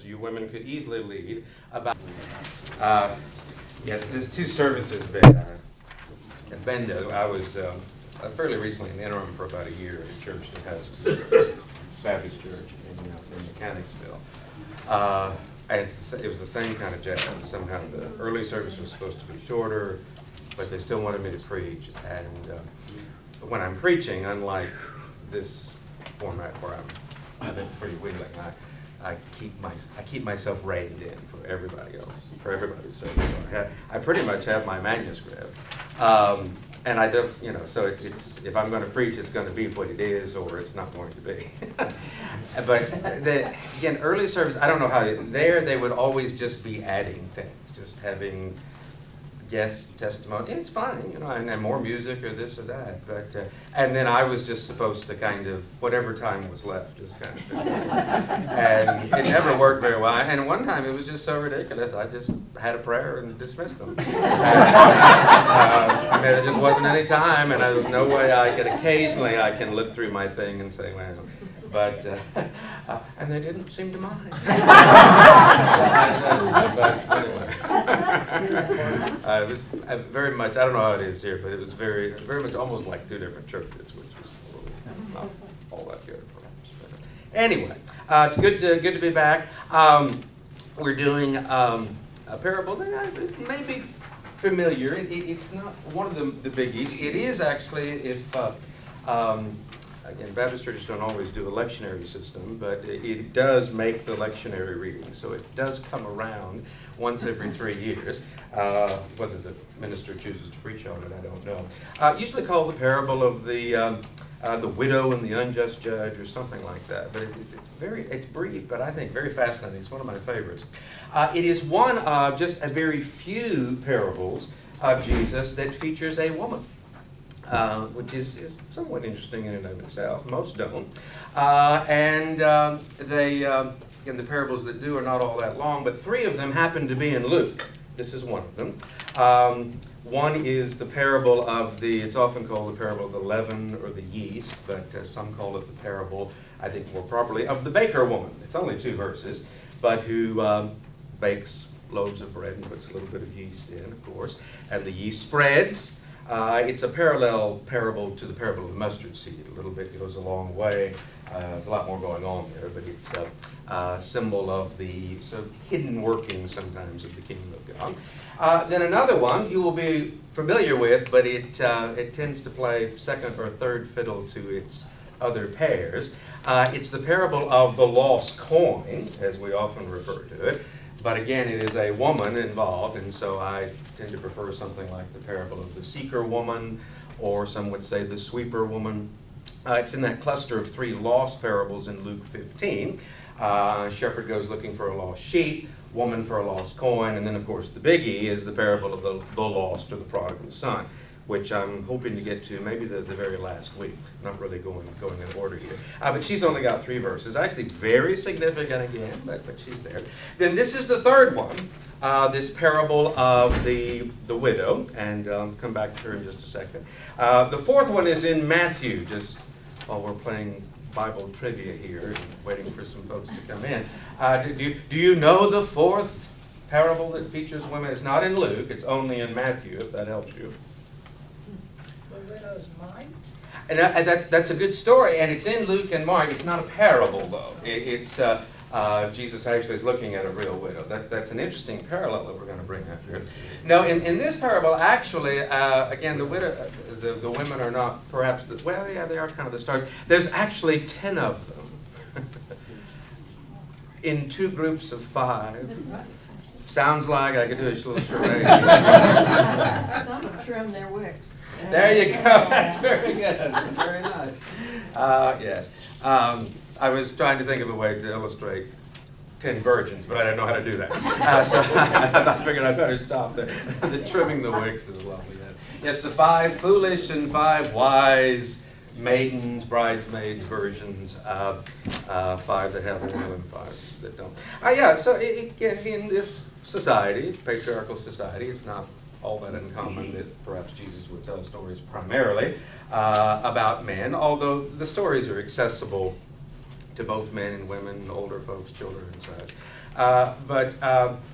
you women could easily lead about. Yeah, there's two services at Bendo. I was fairly recently in the interim for about a year at a church that has Baptist church in Mechanicsville. And it was the same kind of jazz. Somehow the early service was supposed to be shorter, but they still wanted me to preach. And when I'm preaching, unlike this format where I've been freewheeling, I keep myself reined in for everybody else, for everybody's sake. So I pretty much have my manuscript, and I don't, so it's if I'm going to preach, it's going to be what it is, or it's not going to be. But again, early service, I don't know how they would always just be adding things, just having guest testimony. It's fine, and more music or this or that. But and then I was just supposed to kind of whatever time was left, just kind of. And it never worked very well. And one time it was just so ridiculous. I just had a prayer and dismissed them. There just wasn't any time, and there was no way I could. Occasionally, I can look through my thing and say, well. But and they didn't seem to mind. But anyway, it was very much. I don't know how it is here, but it was very, very much almost like two different churches, which was not all that good, perhaps. But anyway, it's good to be back. We're doing a parable that may be familiar. It's not one of the biggies. It is actually Again, Baptist churches don't always do a lectionary system, but it does make the lectionary reading. So it does come around once every 3 years. Whether the minister chooses to preach on it, I don't know. Usually called the parable of the widow and the unjust judge, or something like that. But it's brief, but I think very fascinating. It's one of my favorites. It is one of just a very few parables of Jesus that features a woman. Which is somewhat interesting in and of itself. Most don't. And the parables that do are not all that long, but 3 of them happen to be in Luke. This is one of them. One is the parable of it's often called the parable of the leaven or the yeast, but some call it the parable, I think more properly, of the baker woman. It's only 2 verses, but who bakes loaves of bread and puts a little bit of yeast in, of course, and the yeast spreads. It's a parallel parable to the parable of the mustard seed. A little bit goes a long way. There's a lot more going on there, but it's a symbol of the sort of hidden workings sometimes of the kingdom of God. Then another one you will be familiar with, but it tends to play second or third fiddle to its other pairs. It's the parable of the lost coin, as we often refer to it. But again, it is a woman involved, and so I tend to prefer something like the parable of the seeker woman, or some would say the sweeper woman. It's in that cluster of 3 lost parables in Luke 15. Shepherd goes looking for a lost sheep, woman for a lost coin, and then of course the biggie is the parable of the lost or the prodigal son, which I'm hoping to get to maybe the very last week. Not really going in order here. But she's only got 3 verses. Actually very significant again, but she's there. Then this is the third one, this parable of the widow, and come back to her in just a second. The fourth one is in Matthew, just while we're playing Bible trivia here and waiting for some folks to come in. Do you know the fourth parable that features women? It's not in Luke, it's only in Matthew, if that helps you. And that's a good story, and it's in Luke and Mark. It's not a parable, though. It's Jesus actually is looking at a real widow. That's an interesting parallel that we're going to bring up here. Now, in this parable, actually, again, the widow, the women are not perhaps they are kind of the stars. There's actually 10 of them in 2 groups of 5. Sounds like I could do a little charade. Some have trimmed their wicks. There you go. That's very good. Very nice. Yes. I was trying to think of a way to illustrate 10 virgins, but I didn't know how to do that. So I figured I'd better stop there. The trimming the wicks is lovely. Yes, the 5 foolish and 5 wise maidens, bridesmaids, virgins, 5 that have oil and 5 that don't. So in this society, patriarchal society, it's not all that uncommon that perhaps Jesus would tell stories primarily about men, although the stories are accessible to both men and women, older folks, children, and such. But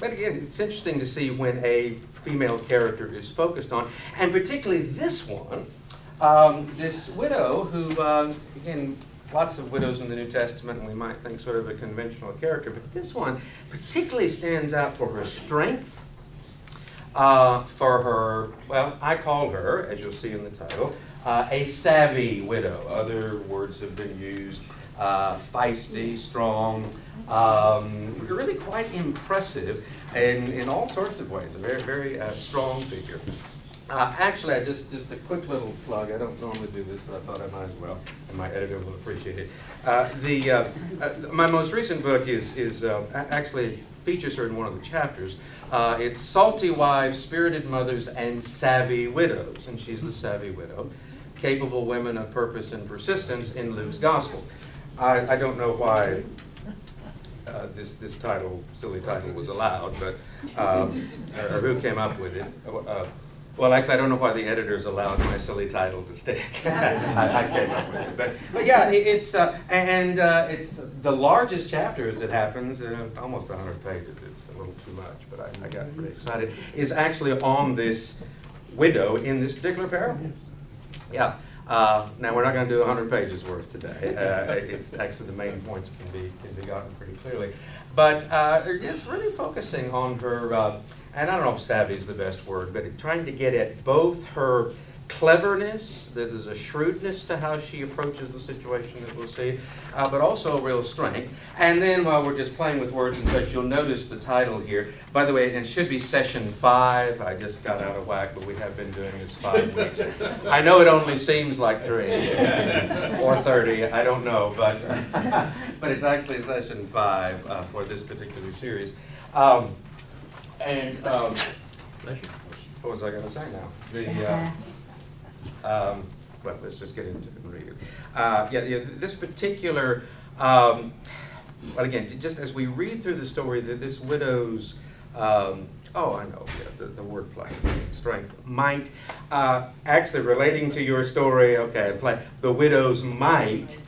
again, it's interesting to see when a female character is focused on, and particularly this one, this widow who, again, lots of widows in the New Testament, and we might think sort of a conventional character, but this one particularly stands out for her strength, for her, well, I call her, as you'll see in the title, a savvy widow. Other words have been used, feisty, strong, really quite impressive in all sorts of ways, a very, very strong figure. Actually, just a quick little plug. I don't normally do this, but I thought I might as well, and my editor will appreciate it. My most recent book is actually features her in one of the chapters. It's Salty Wives, Spirited Mothers, and Savvy Widows, and she's the savvy widow. Capable women of purpose and persistence in Luke's Gospel. I don't know why this silly title was allowed, but or who came up with it. Well, actually, I don't know why the editors allowed my silly title to stick. I came up with it, but yeah, it's the largest chapter, as it happens, almost 100 pages. It's a little too much, but I got pretty excited. Is actually on this widow in this particular parable. Yeah. Now we're not going to do 100 pages worth today. Actually, the main points can be gotten pretty clearly, but it's really focusing on her. And I don't know if savvy is the best word, but trying to get at both her cleverness, there's a shrewdness to how she approaches the situation that we'll see, but also a real strength. And then while we're just playing with words and such, you'll notice the title here. By the way, it should be session 5. I just got out of whack, but we have been doing this 5 weeks. I know it only seems like 3 or 30, I don't know, but it's actually session 5 for this particular series. What was I going to say now? Well, let's just get into it and read it. This particular, well, again, just as we read through the story, this widow's, I know, the wordplay, strength, might, actually relating to your story, the widow's might,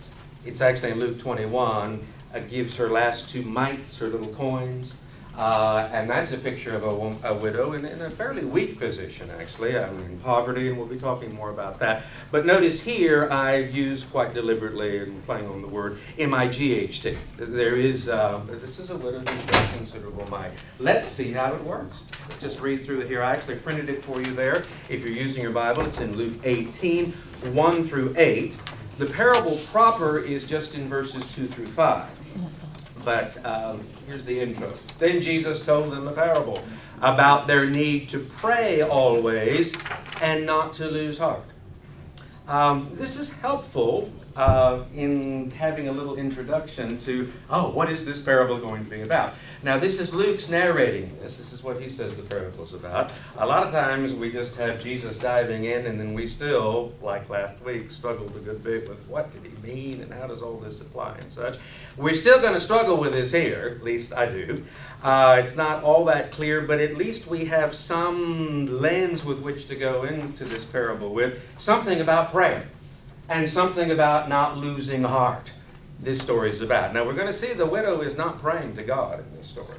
it's actually in Luke 21, gives her last 2 mites, her little coins. And that's a picture of a widow in a fairly weak position, actually. I mean, poverty, and we'll be talking more about that. But notice here, I've used quite deliberately, and playing on the word, M-I-G-H-T. There is, this is a widow who shows considerable might. Let's see how it works. Let's just read through it here. I actually printed it for you there. If you're using your Bible, it's in Luke 18, 1 through 8. The parable proper is just in verses 2 through 5. But here's the intro. Then Jesus told them a parable about their need to pray always and not to lose heart. This is helpful in having a little introduction to, what is this parable going to be about? Now, this is Luke's narrating this. This is what he says the parable is about. A lot of times we just have Jesus diving in, and then we still, like last week, struggled a good bit with what did he mean and how does all this apply and such. We're still going to struggle with this here, at least I do. It's not all that clear, but at least we have some lens with which to go into this parable with, something about prayer and something about not losing heart. This story is about. Now we're going to see the widow is not praying to God in this story,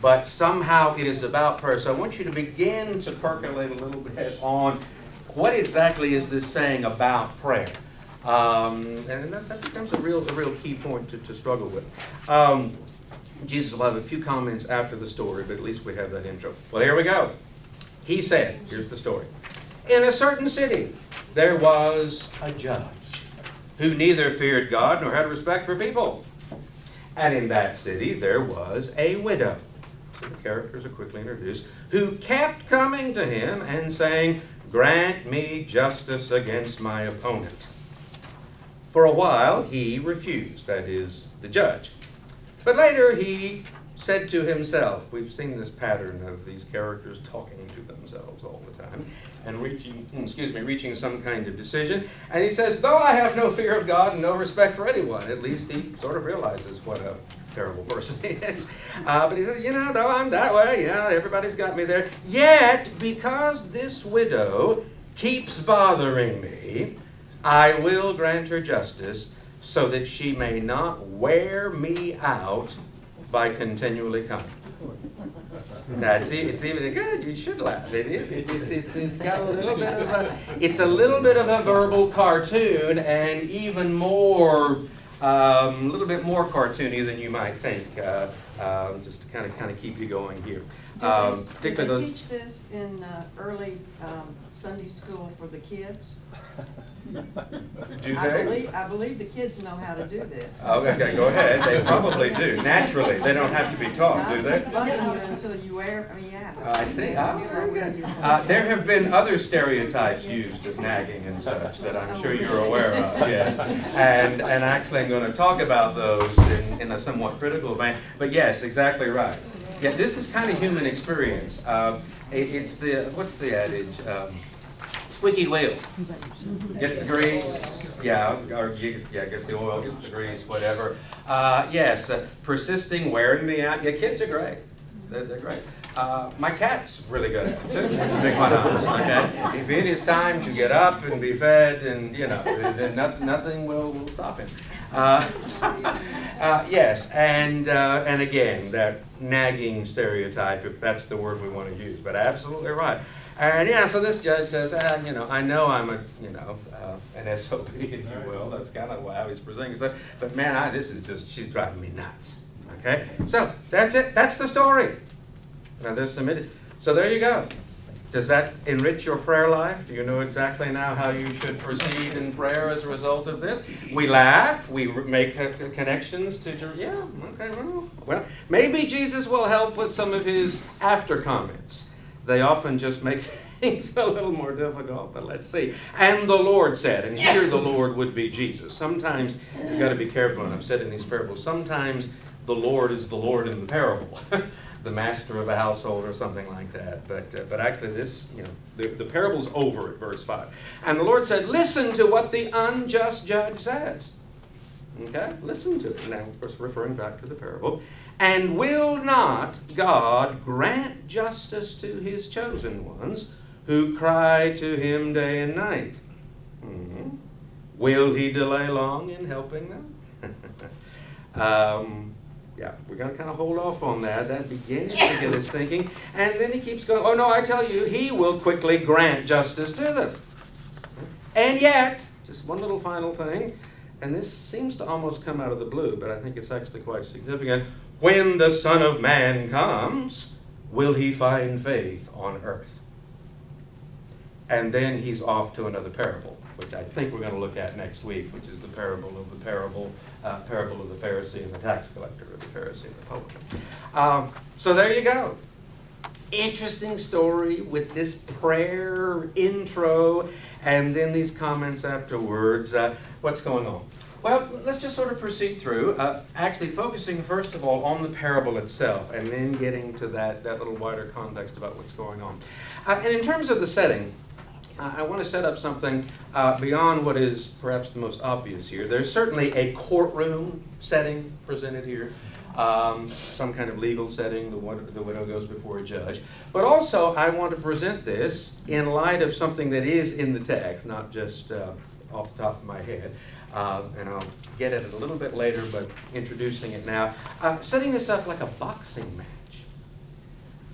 but somehow it is about prayer. So I want you to begin to percolate a little bit on what exactly is this saying about prayer. And that becomes a real key point to struggle with. Jesus will have a few comments after the story, but at least we have that intro. Well, here we go. He said, here's the story. In a certain city, there was a judge who neither feared God nor had respect for people. And in that city, there was a widow. So the characters are quickly introduced, who kept coming to him and saying, "Grant me justice against my opponent." For a while, he refused, that is, the judge. But later he said to himself, we've seen this pattern of these characters talking to themselves all the time, and reaching some kind of decision. And he says, though I have no fear of God and no respect for anyone, at least he sort of realizes what a terrible person he is. But he says, though I'm that way, everybody's got me there. Yet, because this widow keeps bothering me, I will grant her justice so that she may not wear me out by continually coming. Now, it's even good. You should laugh. It is. It's got a little bit of a verbal cartoon, and even more, a little bit more cartoony than you might think. Just to kind of keep you going here. Do they teach this in early Sunday school for the kids? Do they? I believe the kids know how to do this. Oh, okay, go ahead. They probably do. Naturally, they don't have to be taught, do they? Bugging you until you wear me out. I see. Very good. There have been other stereotypes used of nagging and such that I'm sure you're aware of, yes. And actually I'm going to talk about those in a somewhat critical vein. But yes, exactly right. Yeah, this is kind of human experience. It's what's the adage? Squeaky wheel gets the grease, gets the oil, gets the grease, whatever. Yes, persisting, wearing me out. Yeah, kids are great. They're great. My cat's really good at it, too, to be quite honest. Okay? If it is time to get up and be fed, and then nothing will stop him. Yes, and again, that nagging stereotype, if that's the word we want to use, but absolutely right. And so this judge says, I know I'm an SOB, if you will. That's kind of how he's presenting it. But man, she's driving me nuts. Okay, so that's it. That's the story. Now there's submitted. So there you go. Does that enrich your prayer life? Do you know exactly now how you should proceed in prayer as a result of this? We laugh. We make connections to okay, well, maybe Jesus will help with some of his after comments. They often just make things a little more difficult, but let's see. And the Lord said, and here the Lord would be Jesus. Sometimes you've got to be careful, and I've said in these parables, sometimes the Lord is the Lord in the parable. The master of a household or something like that. But actually this, the parable's over at verse 5. And the Lord said, listen to what the unjust judge says. Okay? Listen to it. Now, of course, referring back to the parable. And will not God grant justice to his chosen ones who cry to him day and night? Mm-hmm. Will he delay long in helping them? We're going to kind of hold off on that. That begins to get us thinking. And then he keeps going, oh no, I tell you, he will quickly grant justice to them. And yet, just one little final thing, and this seems to almost come out of the blue, but I think it's actually quite significant. When the Son of Man comes, will he find faith on earth? And then he's off to another parable, which I think we're going to look at next week, which is the parable of the Pharisee and the tax collector, or the Pharisee and the publican. So there you go. Interesting story with this prayer intro, and then these comments afterwards. What's going on? Well, let's just sort of proceed through, actually focusing first of all on the parable itself, and then getting to that little wider context about what's going on. And in terms of the setting, I want to set up something beyond what is perhaps the most obvious here. There's certainly a courtroom setting presented here, some kind of legal setting. The widow goes before a judge. But also, I want to present this in light of something that is in the text, not just off the top of my head. And I'll get at it a little bit later, but introducing it now. Setting this up like a boxing match,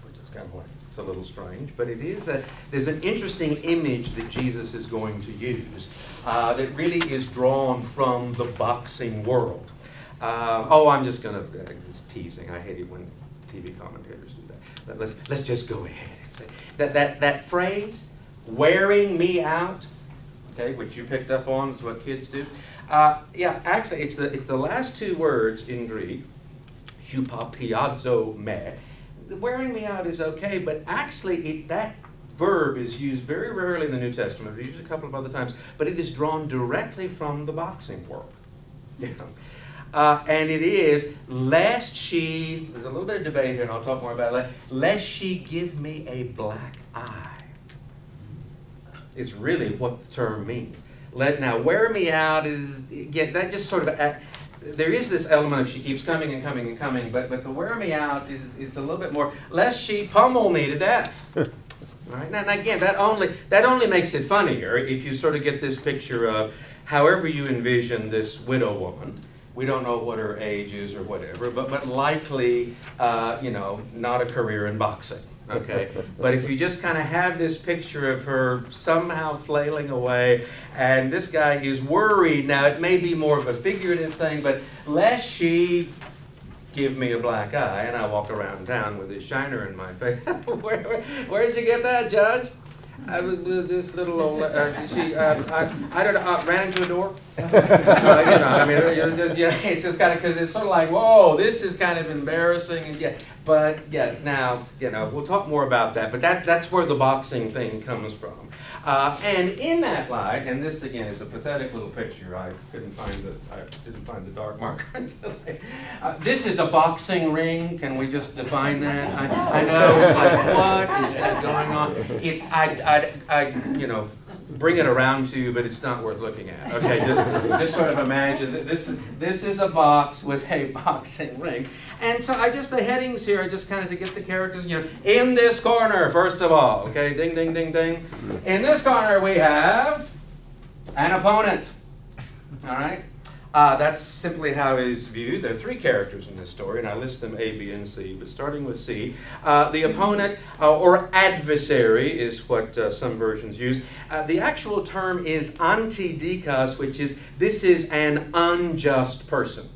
which is kind of like, it's a little strange, but it is there's an interesting image that Jesus is going to use that really is drawn from the boxing world. I'm just going to, it's teasing. I hate it when TV commentators do that. But let's just go ahead and say that phrase, wearing me out, okay, which you picked up on, is what kids do. Actually, it's the last two words in Greek, hupapiazo me. Wearing me out is okay, but actually that verb is used very rarely in the New Testament. It's used a couple of other times, but it is drawn directly from the boxing world. And it is, lest she, there's a little bit of debate here, and I'll talk more about it, lest she give me a black eye, is really what the term means. Now, wear me out is, again, that just sort of, there is this element of she keeps coming and coming and coming, but the wear me out is a little bit more, lest she pummel me to death. All right? Now again, that only makes it funnier if you sort of get this picture of however you envision this widow woman. We don't know what her age is or whatever, but likely, not a career in boxing. Okay, but if you just kind of have this picture of her somehow flailing away, and this guy is worried. Now, it may be more of a figurative thing, but lest she give me a black eye and I walk around town with this shiner in my face. Where did you get that, Judge? I was this little old. I don't know. Ran into a door. It's just kind of because it's sort of like, whoa, this is kind of embarrassing, and now we'll talk more about that. But that's where the boxing thing comes from. And in that light, and this again is a pathetic little picture. I didn't find the dark marker until this is a boxing ring. Can we just define that? I know it's like, what is that going on? It's I bring it around to you, but it's not worth looking at. Okay, just sort of imagine that this is a box with a boxing ring. And so the headings here are just kind of to get the characters, in this corner, first of all, okay, ding, ding, ding, ding. In this corner we have an opponent, all right? That's simply how he's viewed. There are three characters in this story, and I list them A, B, and C, but starting with C. The opponent, or adversary, is what some versions use. The actual term is antidikos, which is, this is an unjust person.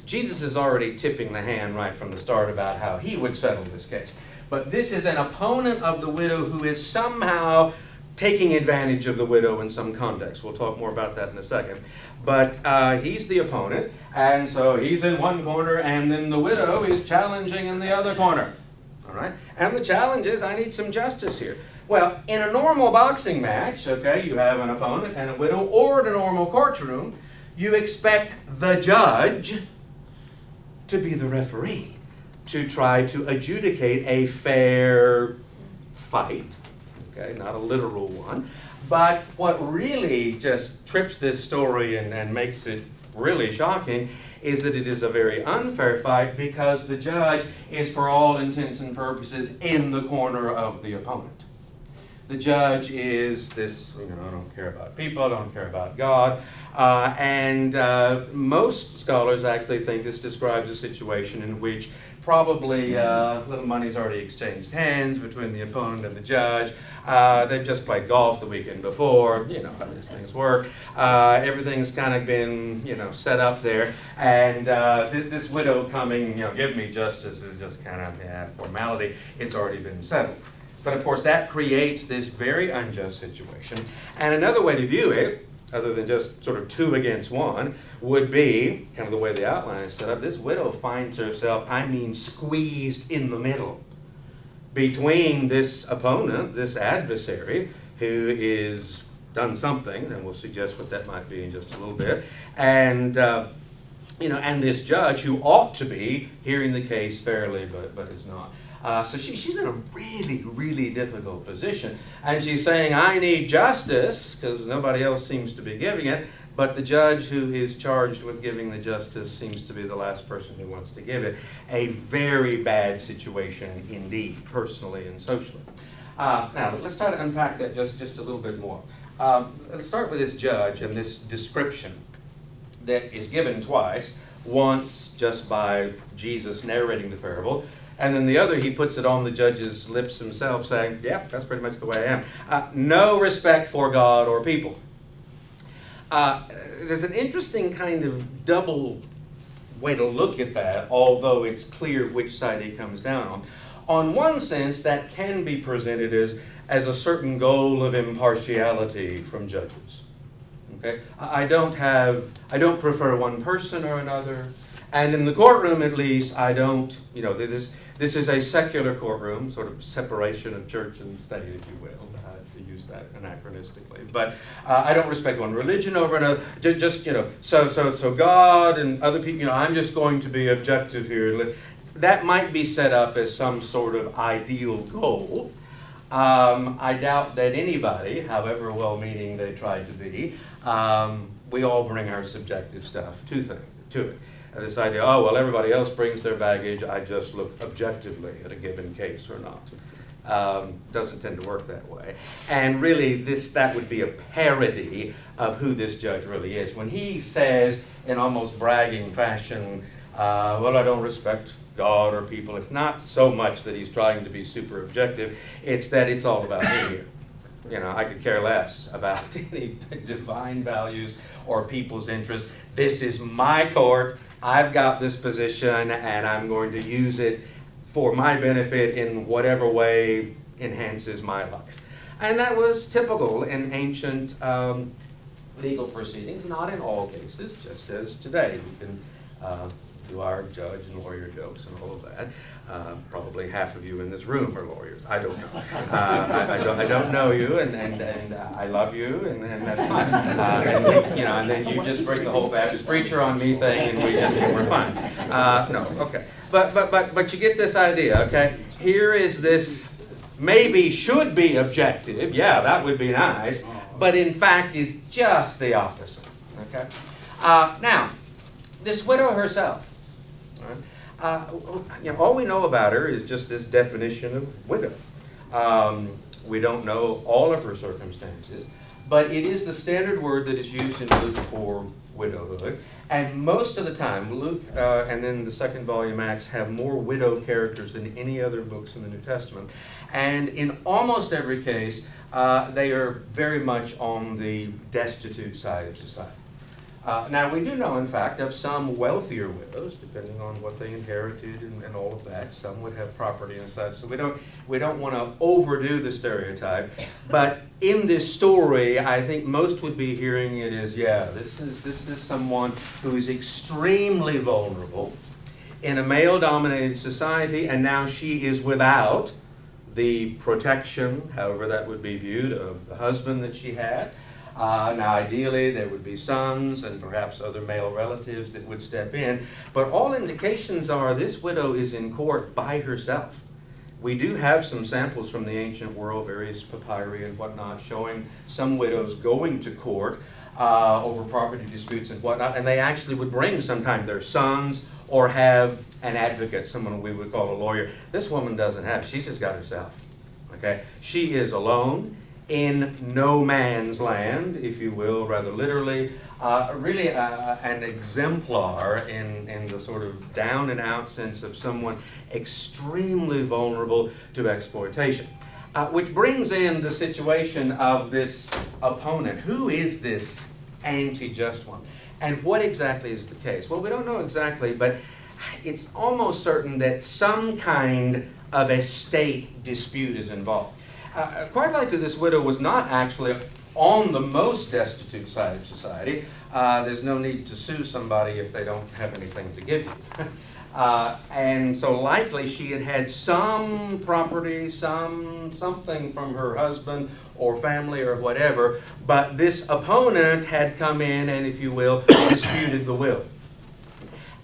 Jesus is already tipping the hand right from the start about how he would settle this case. But this is an opponent of the widow who is somehow taking advantage of the widow in some context. We'll talk more about that in a second. But he's the opponent, and so he's in one corner, and then the widow is challenging in the other corner. All right? And the challenge is, I need some justice here. Well, in a normal boxing match, okay, you have an opponent and a widow, or in a normal courtroom, you expect the judge to be the referee, to try to adjudicate a fair fight, okay, not a literal one. But what really just trips this story and makes it really shocking is that it is a very unfair fight because the judge is, for all intents and purposes, in the corner of the opponent. The judge is this, I don't care about people, I don't care about God. And most scholars actually think this describes a situation in which probably little money's already exchanged hands between the opponent and the judge. They've just played golf the weekend before. You know how these things work. Everything's kind of been, set up there. And this widow coming, give me justice is just kind of formality. It's already been settled. But of course, that creates this very unjust situation. And another way to view it, other than just sort of 2 against 1, would be, kind of the way the outline is set up, this widow finds herself, squeezed in the middle between this opponent, this adversary, who is done something, and we'll suggest what that might be in just a little bit, and and this judge who ought to be hearing the case fairly, but is not. So she's in a really, really difficult position. And she's saying, I need justice, because nobody else seems to be giving it. But the judge who is charged with giving the justice seems to be the last person who wants to give it. A very bad situation indeed, personally and socially. Now, let's try to unpack that just a little bit more. Let's start with this judge and this description that is given twice. Once just by Jesus narrating the parable, and then the other, he puts it on the judge's lips himself, saying, yep, that's pretty much the way I am. No respect for God or people. There's an interesting kind of double way to look at that, although it's clear which side he comes down on. On one sense, that can be presented as a certain goal of impartiality from judges. Okay? I don't prefer one person or another. And in the courtroom, at least, I don't, this is a secular courtroom, sort of separation of church and state, if you will, to use that anachronistically. But I don't respect one religion over another. So God and other people, I'm just going to be objective here. That might be set up as some sort of ideal goal. I doubt that anybody, however well-meaning they try to be, we all bring our subjective stuff to it. This idea, everybody else brings their baggage, I just look objectively at a given case or not. Doesn't tend to work that way. And really, that would be a parody of who this judge really is. When he says, in almost bragging fashion, well, I don't respect God or people, it's not so much that he's trying to be super objective, it's that it's all about me here. You know, I could care less about any divine values or people's interests. This is my court. I've got this position, and I'm going to use it for my benefit in whatever way enhances my life. And that was typical in ancient legal proceedings, not in all cases, just as today. We can do our judge and lawyer jokes and all of that. Probably half of you in this room are lawyers. I don't know. I don't know you, and I love you, and that's fine. And then you just bring the whole Baptist preacher on me thing, and we're fine. No, okay. But you get this idea, okay? Here is this maybe should be objective. Yeah, that would be nice, but in fact is just the opposite. Okay. Now, this widow herself. All we know about her is just this definition of widow. We don't know all of her circumstances, but it is the standard word that is used in Luke for widowhood. And most of the time, Luke and then the second volume Acts have more widow characters than any other books in the New Testament. And in almost every case, they are very much on the destitute side of society. Now, we do know, in fact, of some wealthier widows, depending on what they inherited and all of that. Some would have property and such, so we don't want to overdo the stereotype. But in this story, I think most would be hearing it as, yeah, this is someone who is extremely vulnerable in a male-dominated society, and now she is without the protection, however that would be viewed, of the husband that she had. Now, ideally, there would be sons and perhaps other male relatives that would step in. But all indications are this widow is in court by herself. We do have some samples from the ancient world, various papyri and whatnot, showing some widows going to court over property disputes and whatnot. And they actually would bring sometimes their sons or have an advocate, someone we would call a lawyer. This woman doesn't have. She's just got herself. Okay? She is alone, in no man's land, if you will, rather literally, really an exemplar in the sort of down and out sense of someone extremely vulnerable to exploitation. Which brings in the situation of this opponent. Who is this anti-just one? And what exactly is the case? Well, we don't know exactly, but it's almost certain that some kind of estate dispute is involved. Quite likely this widow was not actually on the most destitute side of society. There's no need to sue somebody if they don't have anything to give you. And so likely she had had some property, something from her husband or family or whatever, but this opponent had come in and, if you will, disputed the will.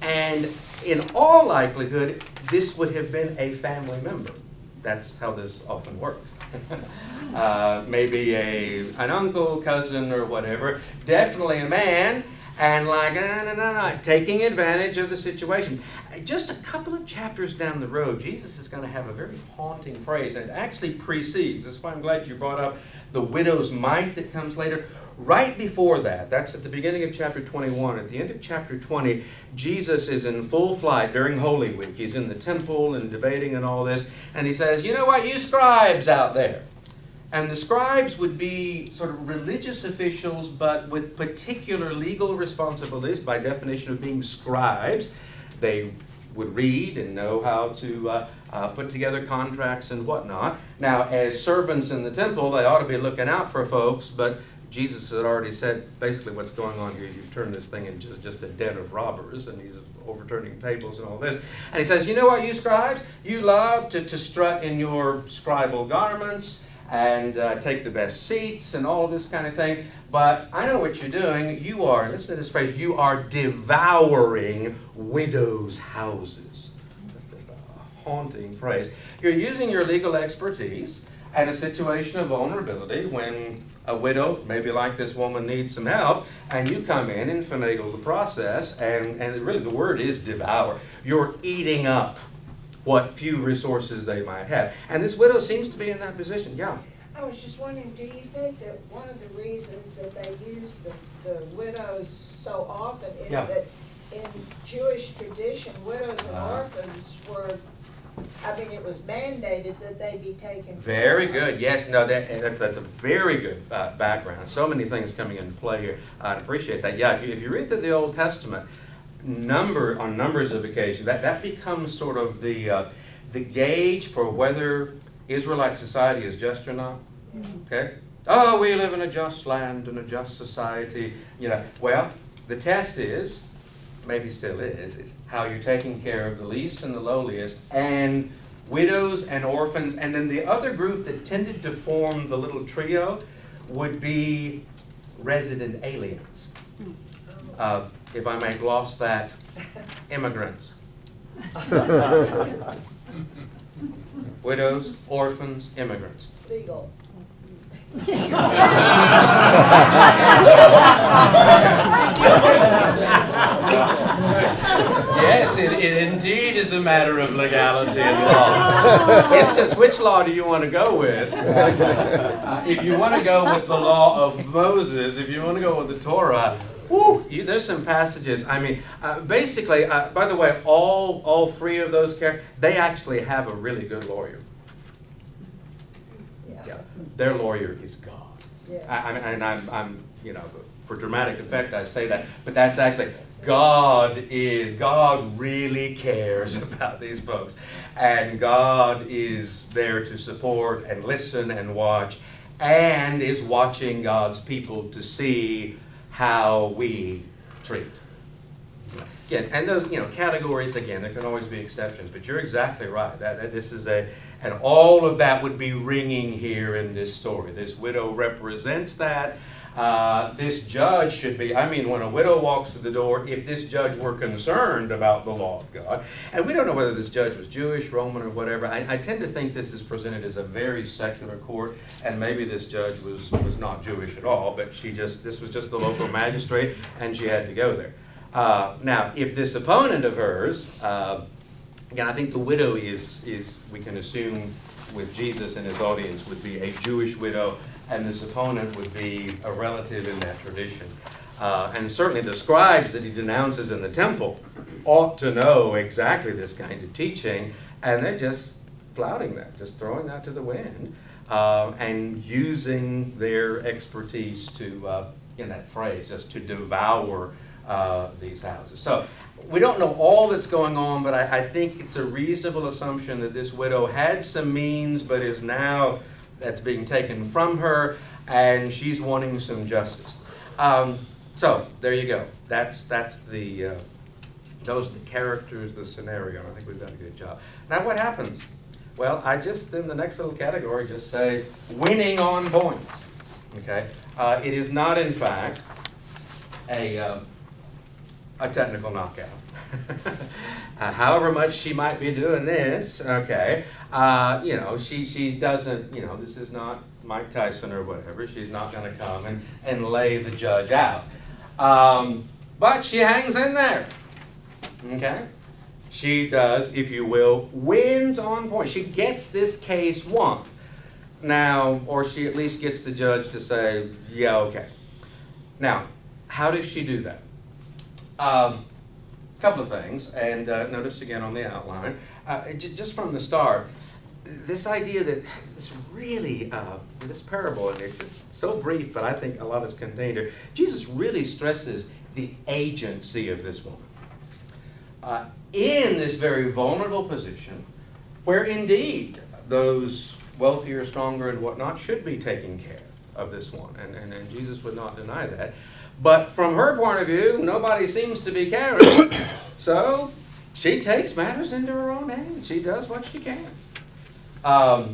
And in all likelihood, this would have been a family member. That's how this often works. Maybe an uncle, cousin, or whatever. Definitely a man, and taking advantage of the situation. Just a couple of chapters down the road, Jesus is going to have a very haunting phrase, and it actually precedes. That's why I'm glad you brought up the widow's mite that comes later. Right before that, that's at the beginning of chapter 21. At the end of chapter 20, Jesus is in full flight during Holy Week. He's in the temple and debating and all this. And he says, you know what, you scribes out there. And the scribes would be sort of religious officials, but with particular legal responsibilities by definition of being scribes. They would read and know how to put together contracts and whatnot. Now, as servants in the temple, they ought to be looking out for folks, but Jesus had already said basically what's going on here. You've turned this thing into just a den of robbers, and he's overturning tables and all this. And he says, you know what, you scribes? You love to strut in your scribal garments and take the best seats and all this kind of thing. But I know what you're doing. You are, listen to this phrase, you are devouring widows' houses. That's just a haunting phrase. You're using your legal expertise at a situation of vulnerability when a widow, maybe like this woman, needs some help, and you come in and finagle the process, and really the word is devour. You're eating up what few resources they might have. And this widow seems to be in that position. Yeah. I was just wondering, do you think that one of the reasons that they use the widows so often is that in Jewish tradition, widows and orphans were, I mean, it was mandated that they be taken Very care of. good. Yes, no, that's a very good background. So many things coming into play here. I appreciate that. Yeah, if you read through the Old Testament, on numbers of occasions, that becomes sort of the gauge for whether Israelite society is just or not. Okay? Oh, we live in a just land and a just society. You know, well, the test is, maybe still is how you're taking care of the least and the lowliest, and widows and orphans. And then the other group that tended to form the little trio would be resident aliens. If I may gloss that, immigrants. Widows, orphans, immigrants. Legal. Yes, it indeed is a matter of legality and law. It's just which law do you want to go with? If you want to go with the law of Moses, if you want to go with the Torah, there's some passages. I mean, basically, by the way, all three of those characters, they actually have a really good lawyer. Yeah, their lawyer is God. Yeah. I'm, you know, for dramatic effect, I say that, but that's actually God really cares about these folks, and God is there to support and listen and watch, and is watching God's people to see how we treat. Again, and those, you know, categories, again, there can always be exceptions, but you're exactly right. That this is and all of that would be ringing here in this story. This widow represents that. This judge should be, I mean, when a widow walks through the door, if this judge were concerned about the law of God, and we don't know whether this judge was Jewish, Roman, or whatever. I tend to think this is presented as a very secular court, and maybe this judge was not Jewish at all, but this was just the local magistrate, and she had to go there. Now, if this opponent of hers, again, I think the widow is, we can assume with Jesus and his audience, would be a Jewish widow, and this opponent would be a relative in that tradition. And certainly the scribes that he denounces in the temple ought to know exactly this kind of teaching, and they're just flouting that, just throwing that to the wind, and using their expertise to, in that phrase, just to devour these houses. So we don't know all that's going on, but I think it's a reasonable assumption that this widow had some means, but is now, that's being taken from her, and she's wanting some justice. So there you go. That's the those are the characters, the scenario, and I think we've done a good job. Now what happens? Well, I just, in the next little category, just say winning on points. Okay? It is not, in fact, a technical knockout. However much she might be doing this, okay, you know, she doesn't, you know, this is not Mike Tyson or whatever. She's not going to come and lay the judge out. But she hangs in there, okay? She does, if you will, wins on points. She gets this case won. Now, or she at least gets the judge to say, yeah, okay. Now, how does she do that? Couple of things, and notice again on the outline, just from the start, this idea that this really, this parable, and it's just so brief, but I think a lot is contained here. Jesus really stresses the agency of this woman. In this very vulnerable position, where indeed those wealthier, stronger, and whatnot should be taking care of this one, and Jesus would not deny that. But from her point of view, nobody seems to be caring, so she takes matters into her own hands. She does what she can. Now,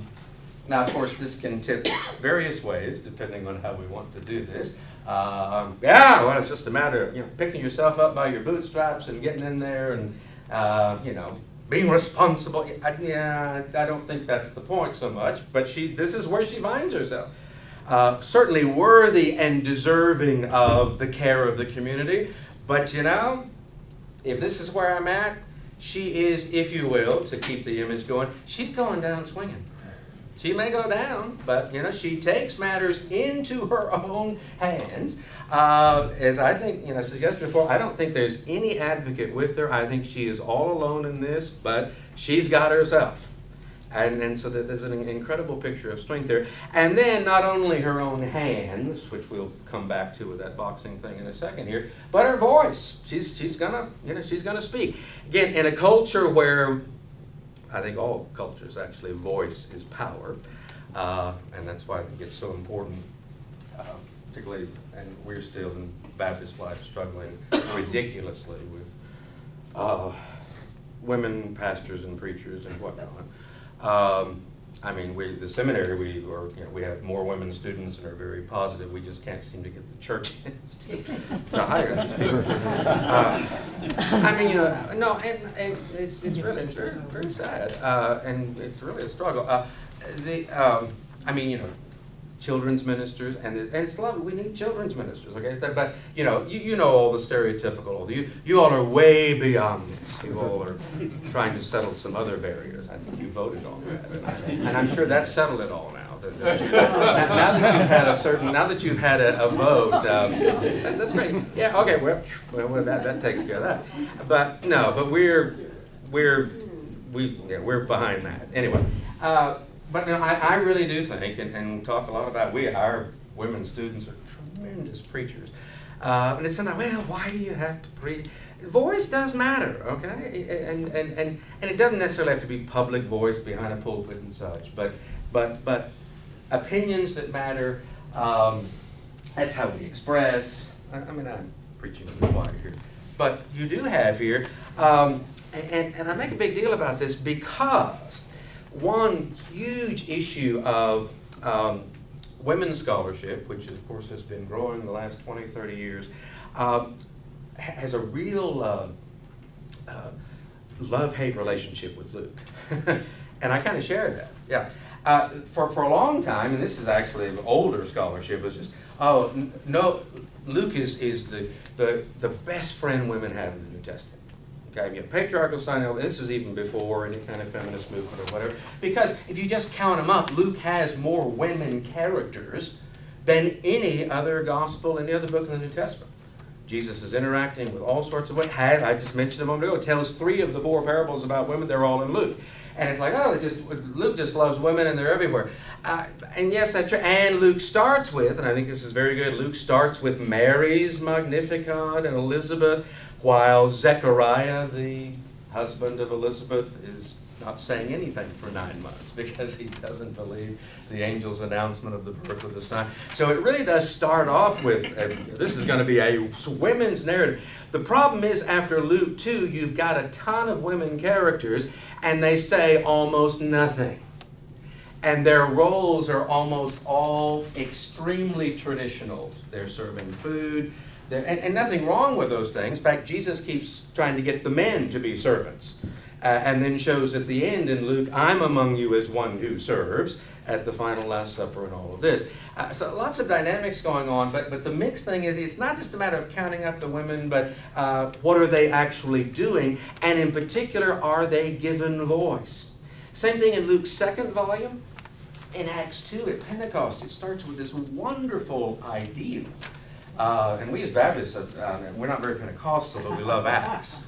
of course, this can tip various ways, depending on how we want to do this. Yeah, well, it's just a matter of, you know, picking yourself up by your bootstraps and getting in there and, you know, being responsible. Yeah, I don't think that's the point so much, but this is where she finds herself. Certainly worthy and deserving of the care of the community, but you know, if this is where I'm at, she is, if you will, to keep the image going, she's going down swinging. She may go down, but she takes matters into her own hands. As I think, suggested before, I don't think there's any advocate with her. I think she is all alone in this, but she's got herself. And so there's an incredible picture of strength there. And then not only her own hands, which we'll come back to with that boxing thing in a second here, but her voice. She's gonna speak. Again, in a culture where I think all cultures actually, voice is power, and that's why I think it's so important, particularly, and we're still in Baptist life struggling ridiculously with women pastors and preachers and whatnot. The seminary, we have more women students and are very positive. We just can't seem to get the churches to hire these people. And it's really very sad, and it's really a struggle. Children's ministers, and it's lovely. We need children's ministers, okay? But you know all the stereotypical. You all are way beyond this. You all are trying to settle some other barriers. I think you voted on that, and I'm sure that's settled it all now. Now that you've had a vote, that's great. Yeah, okay. Well, that takes care of that. But we're behind that anyway. But I really do think, and talk a lot about, our women students are tremendous preachers. And it's sometimes, well, why do you have to preach? Voice does matter, okay? And it doesn't necessarily have to be public voice behind a pulpit and such, but opinions that matter, that's how we express. I'm preaching in the choir here. But you do have here, and I make a big deal about this because one huge issue of women's scholarship, which of course has been growing the last 20, 30 years, has a real love-hate relationship with Luke. And I kind of share that, yeah. For a long time, and this is actually an older scholarship, was just, no, Luke is the best friend women have in the New Testament. Okay, you have patriarchal sign. This is even before any kind of feminist movement or whatever. Because if you just count them up, Luke has more women characters than any other gospel, any other book in the New Testament. Jesus is interacting with all sorts of women. I just mentioned a moment ago. It tells 3 of the 4 parables about women. They're all in Luke. And it's like, Luke just loves women and they're everywhere. And yes, that's true. And Luke starts with, and I think this is very good, Luke starts with Mary's Magnificat and Elizabeth, while Zechariah, the husband of Elizabeth, is not saying anything for 9 months because he doesn't believe the angel's announcement of the birth of the Son. So it really does start off with, this is going to be a women's narrative. The problem is, after Luke 2, you've got a ton of women characters, and they say almost nothing. And their roles are almost all extremely traditional. They're serving food, and nothing wrong with those things. In fact, Jesus keeps trying to get the men to be servants. And then shows at the end in Luke, I'm among you as one who serves, at the final Last Supper and all of this. So lots of dynamics going on, but the mixed thing is, it's not just a matter of counting up the women, but what are they actually doing? And in particular, are they given voice? Same thing in Luke's 2nd volume. In Acts 2 at Pentecost, it starts with this wonderful ideal. And we as Baptists, we're not very Pentecostal, but we love Acts.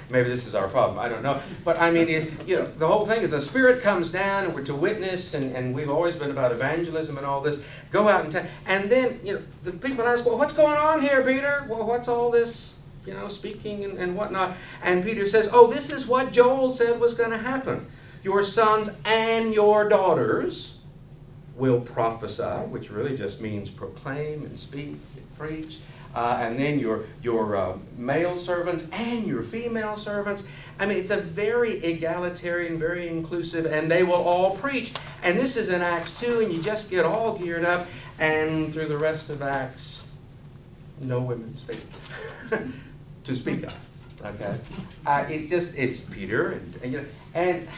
Maybe this is our problem, I don't know. But the whole thing is the Spirit comes down and we're to witness, and we've always been about evangelism and all this. Go out and tell. And then, the people ask, well, what's going on here, Peter? Well, what's all this, speaking and whatnot? And Peter says, this is what Joel said was going to happen. Your sons and your daughters will prophesy, which really just means proclaim and speak and preach. And then your male servants and your female servants. It's a very egalitarian, very inclusive, and they will all preach. And this is in Acts 2, and you just get all geared up, and through the rest of Acts, no women speak. To speak of, okay? It's Peter, and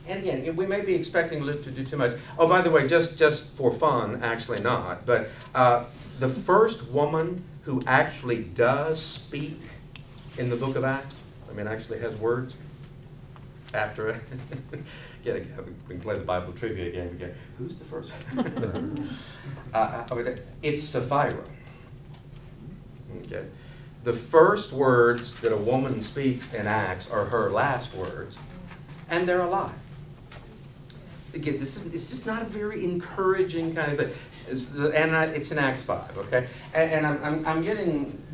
again, we may be expecting Luke to do too much. Oh, by the way, just for fun, actually not, but the first woman who actually does speak in the book of Acts, actually has words, after we can play the Bible trivia game again. Who's the first one? It's Sapphira. Okay. The first words that a woman speaks in Acts are her last words, and they're a lie. Again, it's just not a very encouraging kind of thing. It's in Acts 5, okay? And I'm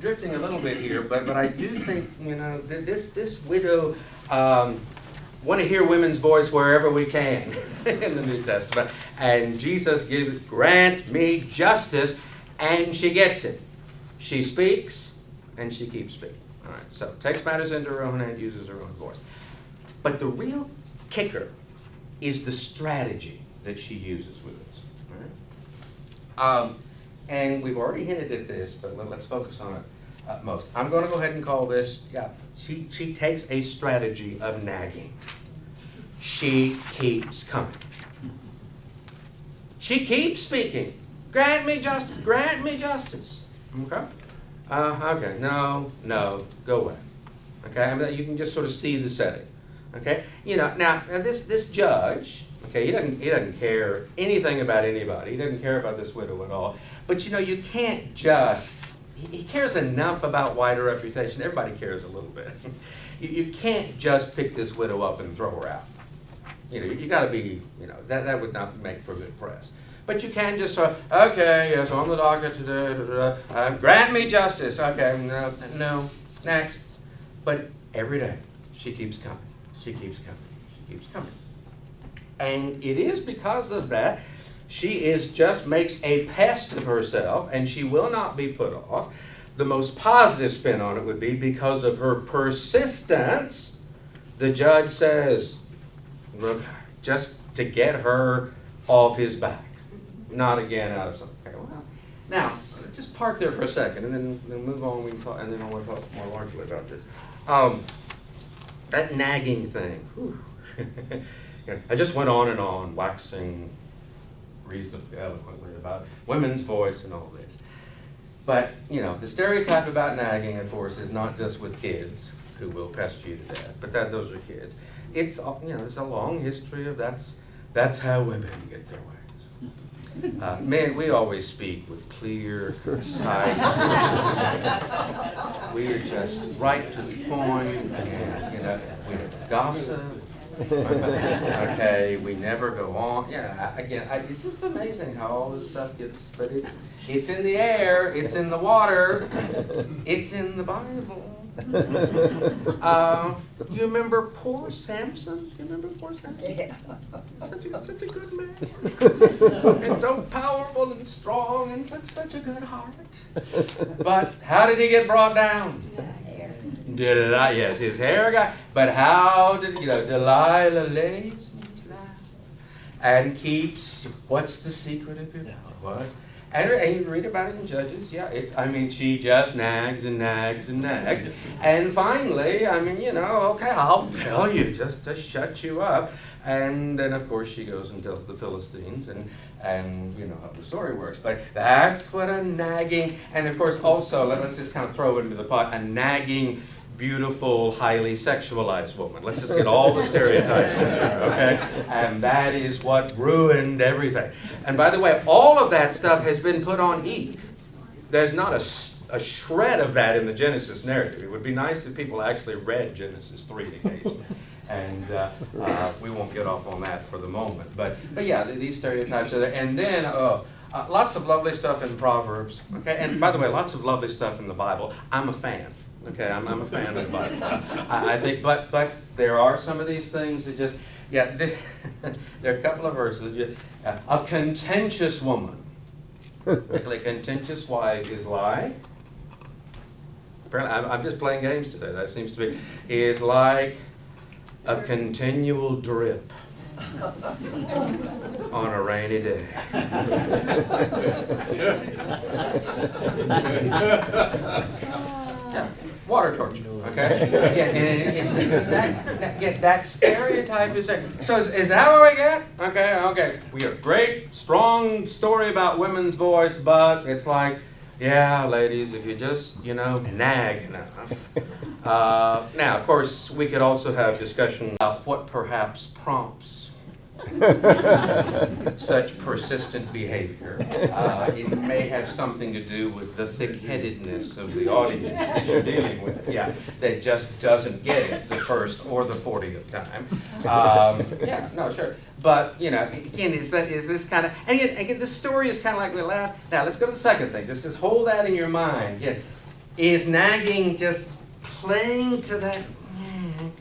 drifting a little bit here, but I do think, that this widow want to hear women's voice wherever we can in the New Testament. And Jesus gives, grant me justice, and she gets it. She speaks, and she keeps speaking. All right, so takes matters into her own hand, uses her own voice. But the real kicker is the strategy that she uses with this. All right? And we've already hinted at this, but let's focus on it most. I'm going to go ahead and call this, she takes a strategy of nagging. She keeps coming. She keeps speaking. Grant me justice. Grant me justice. Okay? Okay. No. Go away. Okay? I mean, you can just sort of see the setting. Okay? Now this judge, okay, he doesn't care anything about anybody. He doesn't care about this widow at all. But you can't just, he cares enough about wider reputation. Everybody cares a little bit. You can't just pick this widow up and throw her out. You got to be, that would not make for good press. But you can just say, okay, yes, on the docket today, grant me justice. Okay, no, next. But every day, she keeps coming. She keeps coming. She keeps coming. And it is because of that, she makes a pest of herself, and she will not be put off. The most positive spin on it would be because of her persistence, the judge says, look, just to get her off his back. Not again out of something. Okay, well, now, let's just park there for a second and then move on. We can talk, and then I want to talk more largely about this. That nagging thing. I just went on and on, waxing reasonably eloquently about women's voice and all this. But, the stereotype about nagging, of course, is not just with kids who will pester you to death, but those are kids. It's a long history of that's how women get their ways. Men, we always speak with clear, concise. We are just right to the point, and we gossip. Okay, we never go on. It's just amazing how all this stuff gets, but it's in the air, it's in the water, it's in the Bible. You remember poor Samson? You remember poor Samson? Yeah. Such a good man. And so powerful and strong and such a good heart. But how did he get brought down? Delilah, yes, his hair got, but how did, Delilah lays and keeps, what's the secret of it? What? And you read about it in Judges, she just nags and nags and nags. And finally, okay, I'll tell you just to shut you up. And then, of course, she goes and tells the Philistines, and you know how the story works. But that's what a nagging, and of course, also, let's just kind of throw it into the pot, a nagging, beautiful, highly sexualized woman. Let's just get all the stereotypes in there, okay? And that is what ruined everything. And by the way, all of that stuff has been put on Eve. There's not a shred of that in the Genesis narrative. It would be nice if people actually read Genesis 3 occasionally. And we won't get off on that for the moment. But yeah, these stereotypes are there. And then lots of lovely stuff in Proverbs. Okay, and by the way, lots of lovely stuff in the Bible. I'm a fan. Okay, I'm a fan of the Bible. I think, but there are some of these things that just, there are a couple of verses. A contentious woman, particularly a contentious wife, is like, apparently I'm just playing games today, that seems to be, is like a continual drip on a rainy day. Water torture, okay? And it's that stereotype is there. So is that what we get? Okay. We have a great, strong story about women's voice, but it's like Yeah, ladies, if you just, nag enough. Now, of course, we could also have discussion about what perhaps prompts such persistent behavior. It may have something to do with the thick-headedness of the audience that you're dealing with. Yeah, that just doesn't get it the first or the 40th time. Yeah, no, sure. But, again, is this kind of, and again, this story is kind of like we laughed. Now, let's go to the second thing. Just hold that in your mind. Again, is nagging just playing to that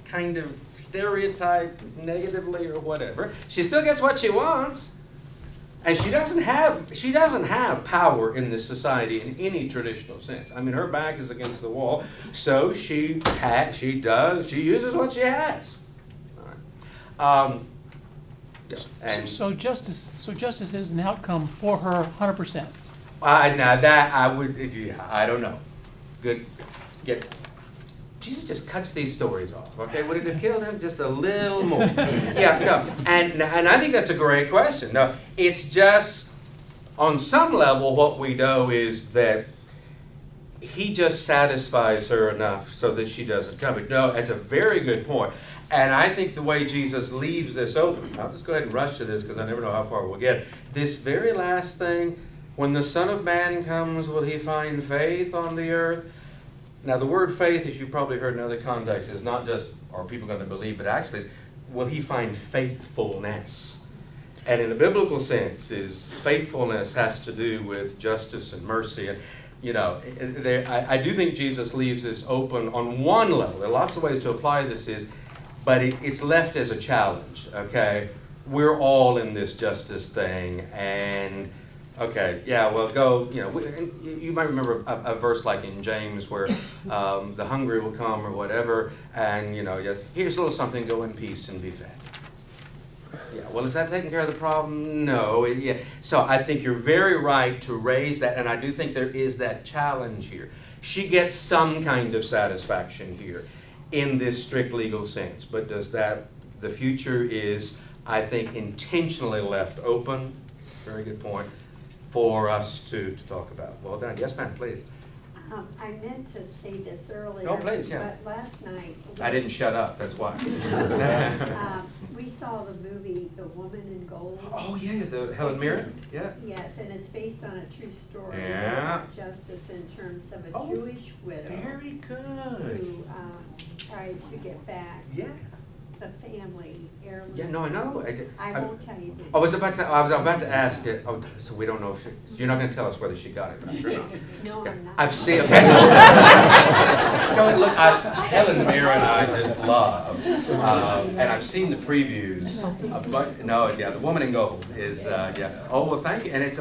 kind of stereotype negatively or whatever? She still gets what she wants, and she doesn't have power in this society in any traditional sense. I mean, her back is against the wall, so she uses what she has. All right. And So justice is an outcome for her 100%. I don't know. Jesus just cuts these stories off. Okay, would it have killed him just a little more? Yeah, no, and I think that's a great question. No, it's just on some level what we know is that he just satisfies her enough so that she doesn't come. No, that's a very good point. And I think the way Jesus leaves this open, I'll just go ahead and rush to this because I never know how far we'll get. This very last thing, when the Son of Man comes, will he find faith on the earth? Now, the word faith, as you've probably heard in other contexts, is not just, are people going to believe, but actually is, will he find faithfulness? And in a biblical sense, faithfulness has to do with justice and mercy. And, I do think Jesus leaves this open on one level. There are lots of ways to apply this, but it's left as a challenge, okay? We're all in this justice thing, and okay, yeah, well, go, you might remember a verse like in James where the hungry will come or whatever, and, here's a little something, go in peace and be fed. Yeah, well, is that taking care of the problem? No. Yeah. So I think you're very right to raise that, and I do think there is that challenge here. She gets some kind of satisfaction here in this strict legal sense, but the future is, I think, intentionally left open, very good point, for us to talk about. Well done. Yes, ma'am, please. I meant to say this earlier. Oh, please, yeah. But last night. I didn't shut up, that's why. We saw the movie The Woman in Gold. Oh, yeah, the Helen Mirren, yeah. Yes, and it's based on a true story Yeah. about justice in terms of a Jewish widow. Very good. Who tried to get back Yeah. the family heirloom. Yeah, no, I know. I won't tell you. I was about to ask it. Oh, so we don't know if you're not going to tell us whether she got it right or not. No, I'm not. I've seen. No, look, Helen Mirren I just love, and I've seen the previews. The Woman in Gold is yeah. Oh well, thank you. And it's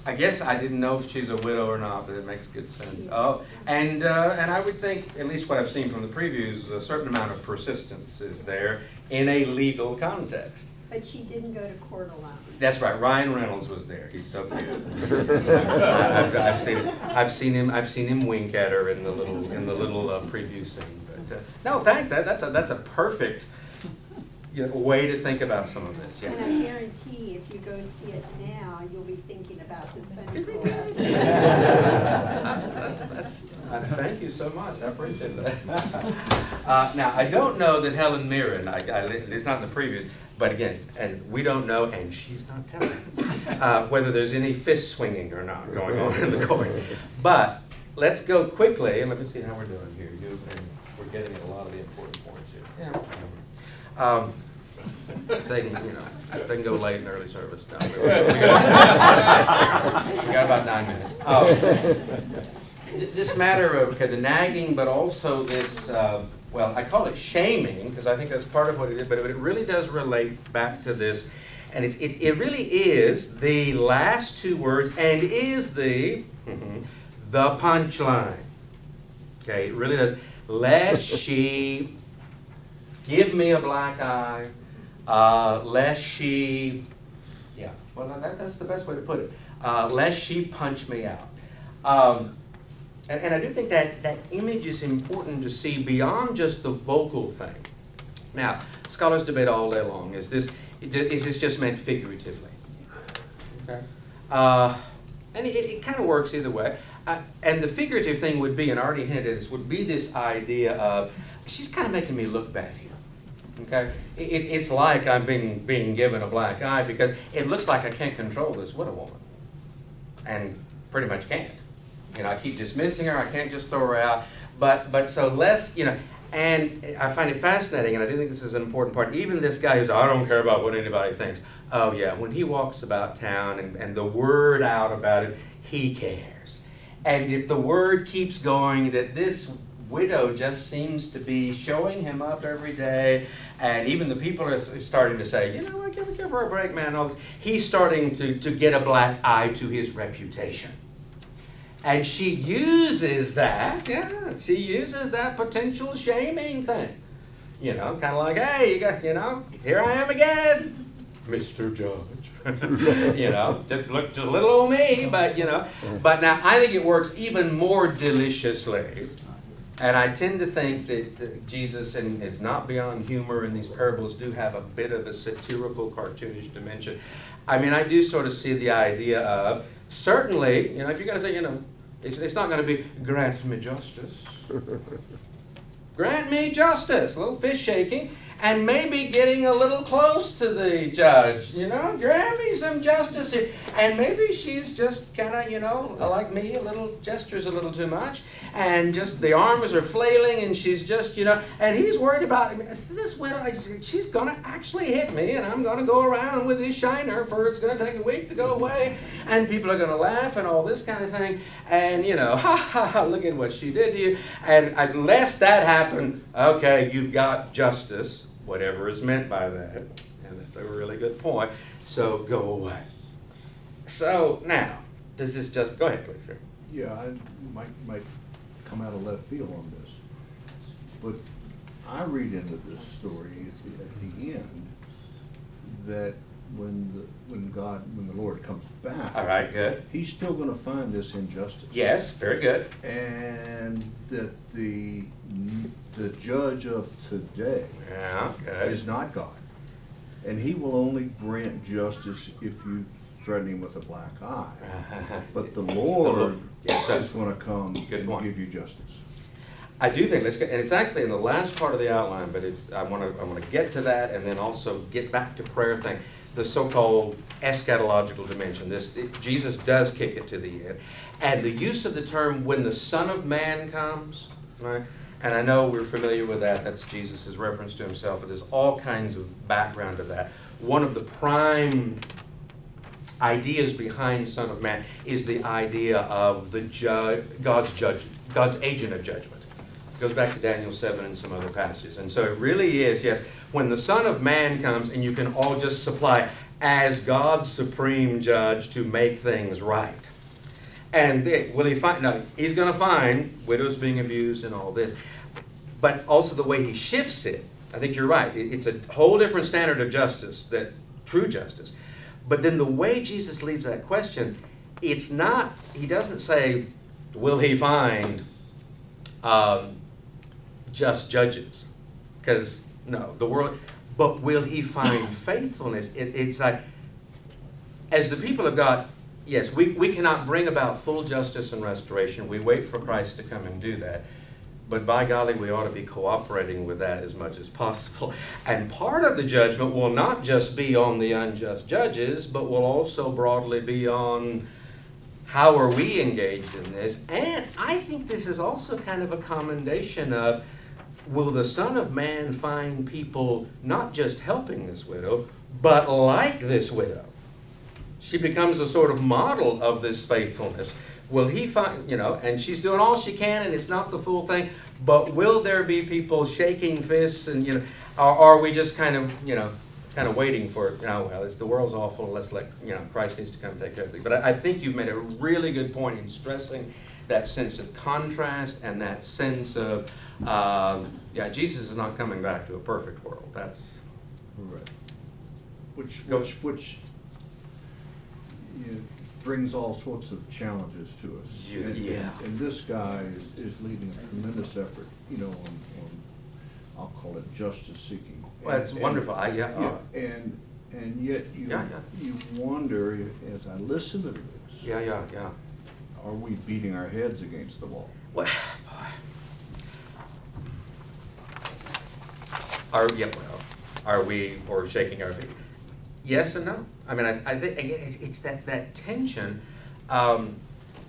I guess I didn't know if she's a widow or not, but it makes good sense. Oh, and I would think, at least what I've seen from the previews, a certain amount of persistence is there in a legal context. But she didn't go to court alone. That's right. Ryan Reynolds was there. He's so cute. I've seen him wink at her in the little preview scene. But no, that's a perfect way to think about some of this. Yeah. And I guarantee if you go see it now, you'll be thinking about the Sunday school lesson. Thank you so much. I appreciate that. Now, I don't know that Helen Mirren, it's not in the previews, but again, and we don't know, and she's not telling, whether there's any fist swinging or not going on in the court. But let's go quickly, and let me see how we're doing here. We're getting at a lot of the important points here. Yeah. If they can go late in early service. No, we got about 9 minutes. This matter of the nagging, but also this, I call it shaming, because I think that's part of what it is, but it really does relate back to this. And it really is the last two words, and is the punchline. Okay, it really does. Lest she give me a black eye, lest she, that's the best way to put it, lest she punch me out. And I do think that image is important to see beyond just the vocal thing. Now, scholars debate all day long, is this just meant figuratively? Okay. And it kind of works either way. And the figurative thing would be, and I already hinted at this, would be this idea of, she's kind of making me look bad here. Okay? It's like I'm being given a black eye because it looks like I can't control this widow woman. And pretty much can't. You know, I keep dismissing her, I can't just throw her out. But so less, you know, and I find it fascinating, and I do think this is an important part. Even this guy who's, I don't care about what anybody thinks. Oh yeah, when he walks about town and the word out about it, he cares. And if the word keeps going that this widow just seems to be showing him up every day, and even the people are starting to say, you know what, give her a break, man, all this. He's starting to get a black eye to his reputation. And she uses that potential shaming thing. You know, kind of like, hey, you got, you know, here I am again, Mr. Judge. You know, just look just a little old me, but you know. But now I think it works even more deliciously. And I tend to think that Jesus is not beyond humor, and these parables do have a bit of a satirical, cartoonish dimension. I mean, I do sort of see the idea of, certainly, you know, if you're going to say, you know, it's not going to be, grant me justice. Grant me justice. A little fist shaking. And maybe getting a little close to the judge. You know, grant me some justice here. And maybe she's just kind of, you know, like me, a little, gestures a little too much. And just the arms are flailing, and she's just, you know, and he's worried about, I mean, this widow, she's going to actually hit me, and I'm going to go around with this shiner for it's going to take a week to go away. And people are going to laugh and all this kind of thing. And, you know, ha, ha, ha, look at what she did to you. And unless that happened, okay, you've got justice. Whatever is meant by that, and that's a really good point, so go away. So now, does this just, go ahead, please, sir. Yeah, I might come out of left field on this, but I read into this story at the end that when the Lord comes back, All right, good. He's still going to find this injustice. Yes, very good. And that the judge of today is not God. And he will only grant justice if you threaten him with a black eye. But the Lord is going to come and give you justice. I do think, and it's actually in the last part of the outline, but I want to get to that and then also get back to prayer thing. The so-called eschatological dimension. Jesus does kick it to the end. And the use of the term, when the Son of Man comes, right? And I know we're familiar with that. That's Jesus' reference to himself, but there's all kinds of background to that. One of the prime ideas behind Son of Man is the idea of the God's agent of judgment. It goes back to Daniel 7 and some other passages. And so it really is, yes, when the Son of Man comes, and you can all just supply as God's supreme judge to make things right. And will he find? No, he's going to find widows being abused and all this. But also the way he shifts it, I think you're right. It's a whole different standard of justice, that true justice. But then the way Jesus leaves that question, it's not, he doesn't say, will he find just judges? Because, no, the world, but will he find faithfulness? It's like, as the people of God, yes, we cannot bring about full justice and restoration. We wait for Christ to come and do that. But by golly, we ought to be cooperating with that as much as possible. And part of the judgment will not just be on the unjust judges, but will also broadly be on how are we engaged in this. And I think this is also kind of a commendation of, will the Son of Man find people not just helping this widow, but like this widow? She becomes a sort of model of this faithfulness. Will he find, and she's doing all she can, and it's not the full thing, but will there be people shaking fists, and, or are we just kind of waiting for it? The world's awful, let's let, Christ needs to come take care of it. But I think you've made a really good point in stressing that sense of contrast and that sense of, Jesus is not coming back to a perfect world. That's right. Which brings all sorts of challenges to us. And this guy is leading a tremendous effort, on I'll call it justice seeking. Well, it's wonderful. And yet you wonder, as I listen to this, Yeah. Are we beating our heads against the wall? Well, boy. Are we, or shaking our feet? Yes and no. I mean, I think, again, it's that tension, and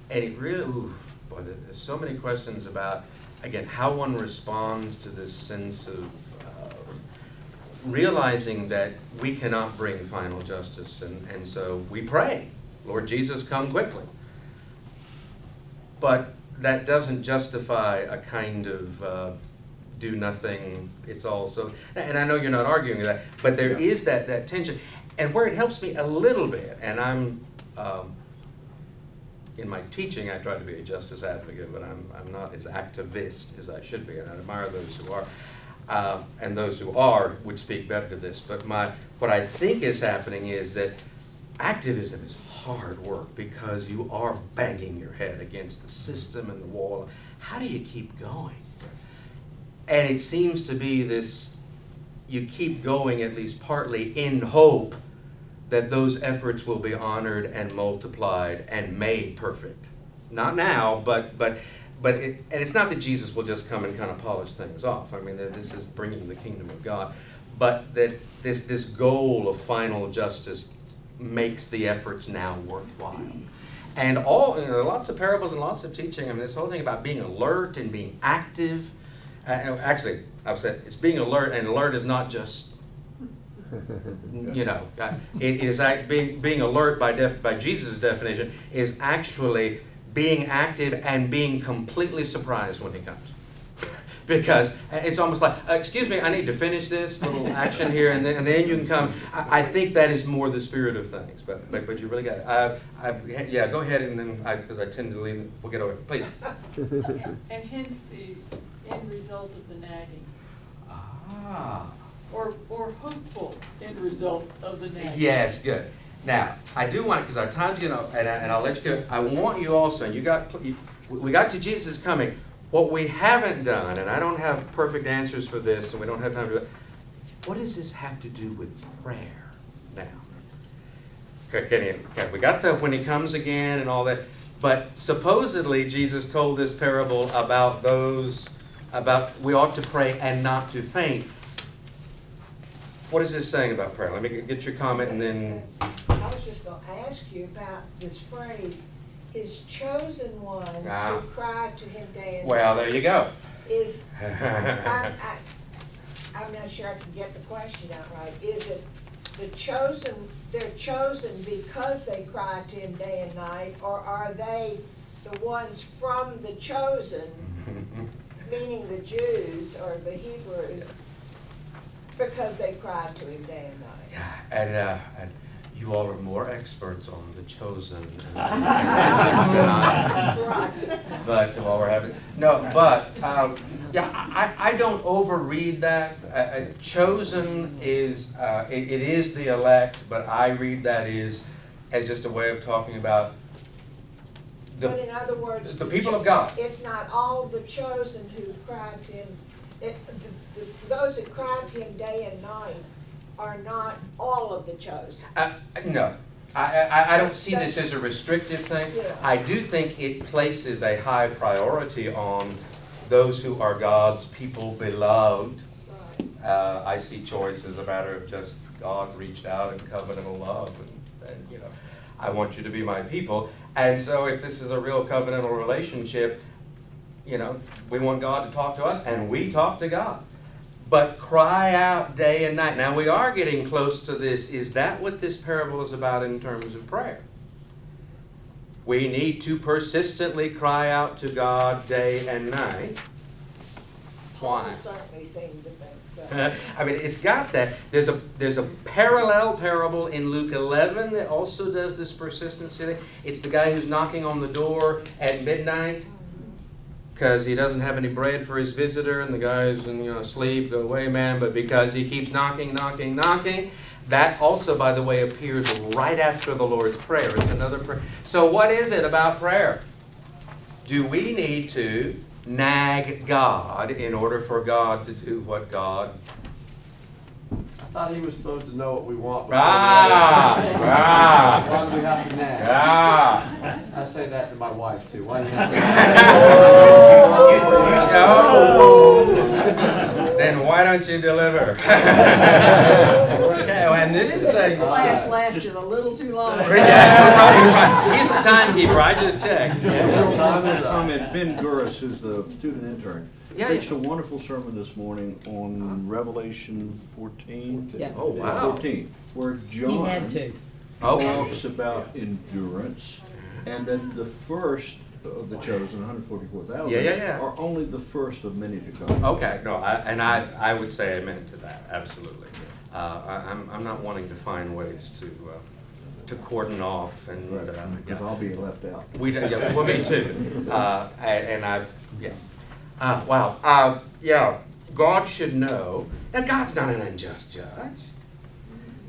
it really, boy, there's so many questions about, again, how one responds to this sense of realizing that we cannot bring final justice, and so we pray, Lord Jesus, come quickly. But that doesn't justify a kind of do nothing, it's all so, and I know you're not arguing that, but there is that tension. And where it helps me a little bit, and I'm, in my teaching, I try to be a justice advocate, but I'm not as activist as I should be, and I admire those who are. And those who are would speak better to this. But what I think is happening is that activism is hard work because you are banging your head against the system and the wall. How do you keep going? And it seems to be this, you keep going at least partly in hope that those efforts will be honored and multiplied and made perfect. Not now, but and it's not that Jesus will just come and kind of polish things off. I mean, this is bringing the kingdom of God. But that this goal of final justice makes the efforts now worthwhile. And lots of parables and lots of teaching. I mean, this whole thing about being alert and being active. Actually, I've said it's being alert, and alert is not just, it is being alert by Jesus' definition is actually being active and being completely surprised when he comes. Because it's almost like, excuse me, I need to finish this little action here, and then you can come. I think that is more the spirit of things, but you really got it. Yeah, go ahead, and then, because I tend to leave, we'll get over it, please. And hence the end result of the nagging. Or hopeful end result of the nagging. Yes, good. Now, I do want, because our time's, and I'll let you go, I want you also, we got to Jesus coming. What we haven't done, and I don't have perfect answers for this, and we don't have time to do it, what does this have to do with prayer now? Okay, we got the when he comes again and all that, but supposedly Jesus told this parable about we ought to pray and not to faint. What is this saying about prayer? Let me get your comment, and then... I was just going to ask you about this phrase, his chosen ones who cried to him day and night. Well, there you go. I'm not sure I can get the question out right. Is it they're chosen because they cried to him day and night, or are they the ones from the chosen, meaning the Jews or the Hebrews, because they cried to him day and night? And you all are more experts on the chosen than I am. But while we're having I don't overread that. Chosen is it is the elect, but I read that as just a way of talking about but in other words, the people of God. It's not all the chosen who cried to him. Those who cried to him day and night are not all of the chosen. No. I don't see this as a restrictive thing. Yeah. I do think it places a high priority on those who are God's people beloved. Right. I see choice as a matter of just God reached out in covenantal love, and I want you to be my people. And so if this is a real covenantal relationship, we want God to talk to us, and we talk to God. But cry out day and night. Now we are getting close to this. Is that what this parable is about in terms of prayer? We need to persistently cry out to God day and night. Why? Paul certainly seemed to think so. I mean, it's got that. There's a parallel parable in Luke 11 that also does this persistency thing. It's the guy who's knocking on the door at midnight because he doesn't have any bread for his visitor, and the guy's asleep. Go away, man. But because he keeps knocking. That also, by the way, appears right after the Lord's Prayer. It's another prayer. So what is it about prayer? Do we need to nag God in order for God to do what God... I thought he was supposed to know what we want. Why do we have to nag? that to my wife too. Why didn't Then why don't you deliver? Okay, and this is This the. class lasted a little too long. Yeah, he's the timekeeper. I just checked. Comment, Ben Gurris, who's the student intern, Yeah, preached yeah. a wonderful sermon this morning on Revelation 14. Yeah. Oh, wow. 14, where He John had to. Okay. talks about endurance, and that the first of the chosen, 144,000, Yeah. are only the first of many to come. Okay, no, I would say amen to that, absolutely. I'm not wanting to find ways to cordon off and, Because I'll be left out. yeah, well, me too. And I've, yeah. Wow, yeah, God should know. Now, God's not an unjust judge.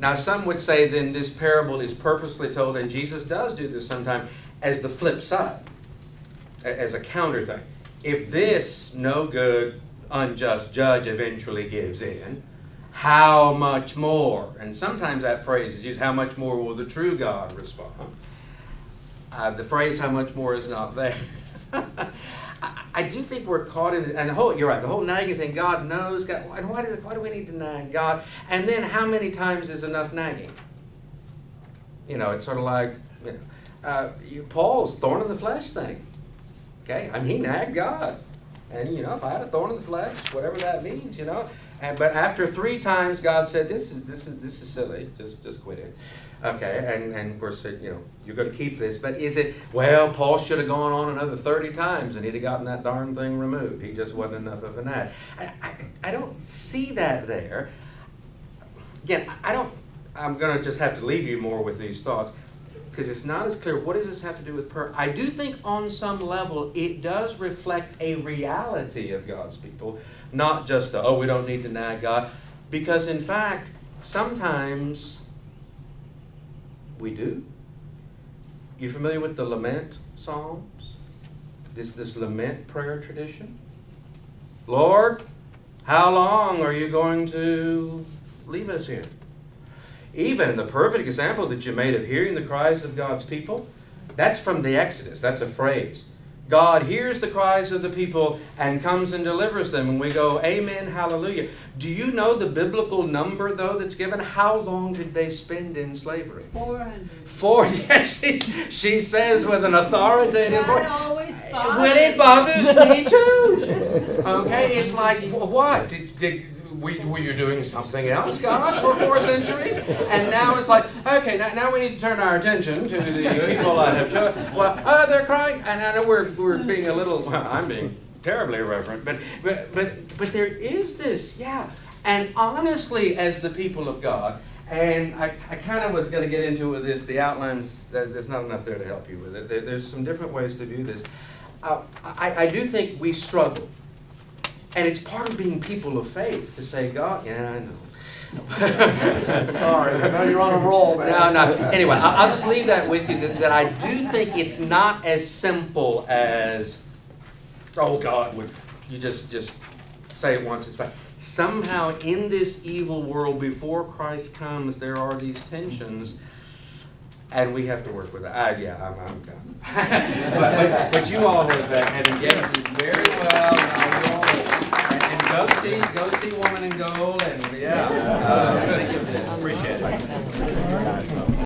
Now, some would say then this parable is purposely told, and Jesus does do this sometimes, as the flip side, as a counter thing. If this no good, unjust judge eventually gives in, how much more? And sometimes that phrase is used, how much more will the true God respond? The phrase how much more is not there. I do think we're caught in, and you're right, the whole nagging thing, God knows, God, and why do we need to nag God? And then how many times is enough nagging? You know, it's sort of like, Paul's thorn in the flesh thing. Okay, I mean, he nagged God. And, if I had a thorn in the flesh, whatever that means, but after 3 times, God said, this is silly, just quit it. Okay, and of course, you're going to keep this, but is it, well, Paul should have gone on another 30 times and he'd have gotten that darn thing removed. He just wasn't enough of a nag. I don't see that there. Again, I'm going to just have to leave you more with these thoughts because it's not as clear. What does this have to do with prayer? I do think on some level it does reflect a reality of God's people, not just we don't need to nag God, because in fact, sometimes we do. You familiar with the lament psalms? This lament prayer tradition? Lord, how long are you going to leave us here? Even the perfect example that you made of hearing the cries of God's people, that's from the Exodus. That's a phrase. God hears the cries of the people and comes and delivers them. And we go, amen, hallelujah. Do you know the biblical number, though, that's given? How long did they spend in slavery? 400. 40. Yes, she says with an authoritative voice. That always bothers Well, it bothers me too. Okay, it's like, what? Were you doing something else, God, for 4 centuries? And now it's like, okay, now we need to turn our attention to the people I have chosen. Well, they're crying, and I know we're being a little, I'm being terribly irreverent, but there is this, yeah. And honestly, as the people of God, and I kind of was going to get into it with this, the outlines, there's not enough there to help you with it. There's some different ways to do this. I do think we struggle. And it's part of being people of faith to say, God, yeah, I know. Sorry, I know you're on a roll, man. No. Anyway, I'll just leave that with you, that I do think it's not as simple as, oh, God, would you just say it once, it's fine. Somehow in this evil world, before Christ comes, there are these tensions, and we have to work with it. I'm done. but you all have engaged this very well. And go see Woman in Gold, and think of this. Appreciate it.